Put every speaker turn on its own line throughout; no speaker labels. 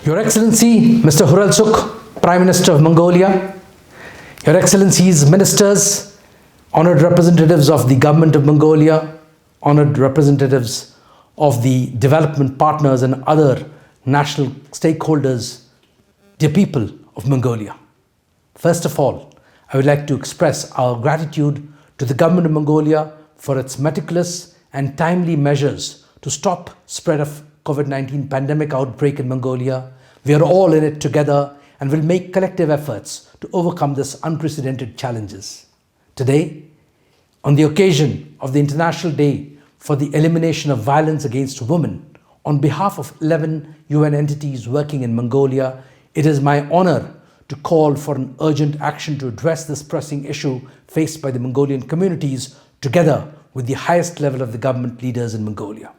Your Excellency, Mr. Huralsuk, Prime Minister of Mongolia, Your Excellencies, Ministers, honored representatives of the Government of Mongolia, honored representatives of the development partners and other national stakeholders, dear people of Mongolia. First of all, I would like to express our gratitude to the Government of Mongolia for its meticulous and timely measures to stop spread of COVID-19 pandemic outbreak in Mongolia. We are all in it together and will make collective efforts to overcome this unprecedented challenges. Today, on the occasion of the International Day for the Elimination of Violence Against Women, on behalf of 11 UN entities working in Mongolia, it is my honor to call for an urgent action to address this pressing issue faced by the Mongolian communities together with the highest level of the government leaders in Mongolia.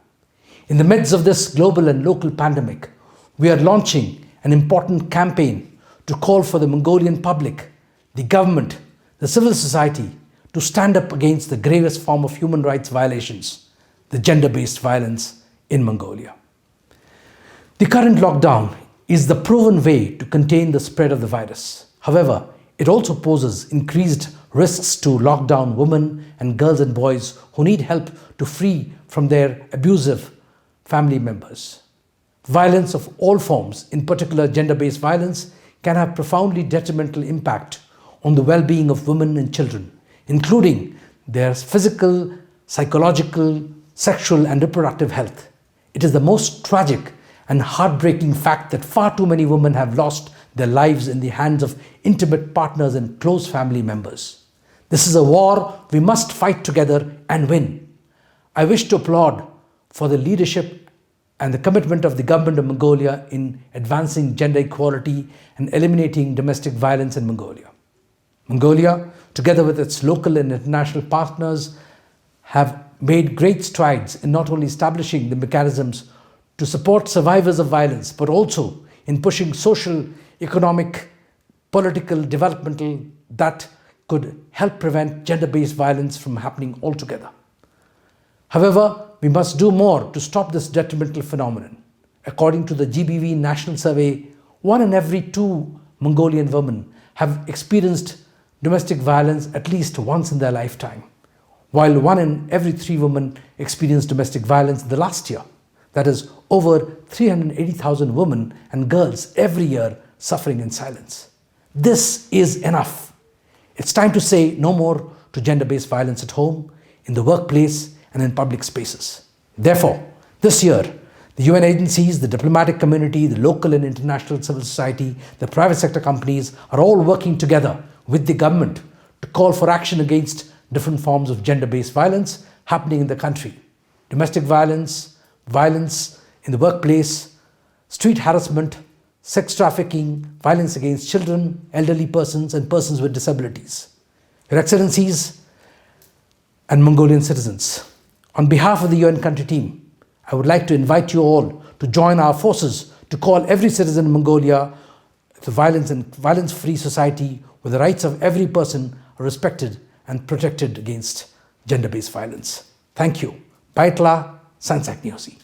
In the midst of this global and local pandemic, we are launching an important campaign to call for the Mongolian public, the government, the civil society to stand up against the gravest form of human rights violations, the gender-based violence in Mongolia. The current lockdown is the proven way to contain the spread of the virus. However, it also poses increased risks to lock down women and girls and boys who need help to free from their abusive family members. Violence of all forms, in particular gender-based violence, can have profoundly detrimental impact on the well-being of women and children, including their physical, psychological, sexual and reproductive health. It is the most tragic and heartbreaking fact that far too many women have lost their lives in the hands of intimate partners and close family members. This is a war we must fight together and win. I wish to applaud for the leadership and the commitment of the Government of Mongolia in advancing gender equality and eliminating domestic violence in Mongolia. Mongolia, together with its local and international partners, have made great strides in not only establishing the mechanisms to support survivors of violence, but also in pushing social, economic, political, developmental that could help prevent gender-based violence from happening altogether. However, we must do more to stop this detrimental phenomenon. According to the GBV National Survey, 1 in every 2 Mongolian women have experienced domestic violence at least once in their lifetime, while 1 in every 3 women experienced domestic violence the last year. That is over 380,000 women and girls every year suffering in silence. This is enough. It's time to say no more to gender-based violence at home, in the workplace, and in public spaces. Therefore, this year, the UN agencies, the diplomatic community, the local and international civil society, the private sector companies are all working together with the government to call for action against different forms of gender-based violence happening in the country. Domestic violence, violence in the workplace, street harassment, sex trafficking, violence against children, elderly persons, and persons with disabilities. Your Excellencies and Mongolian citizens, on behalf of the UN country team, I would like to invite you all to join our forces to call every citizen in Mongolia to violence and violence-free society where the rights of every person are respected and protected against gender-based violence. Thank you. Baitla Sansak Niosi.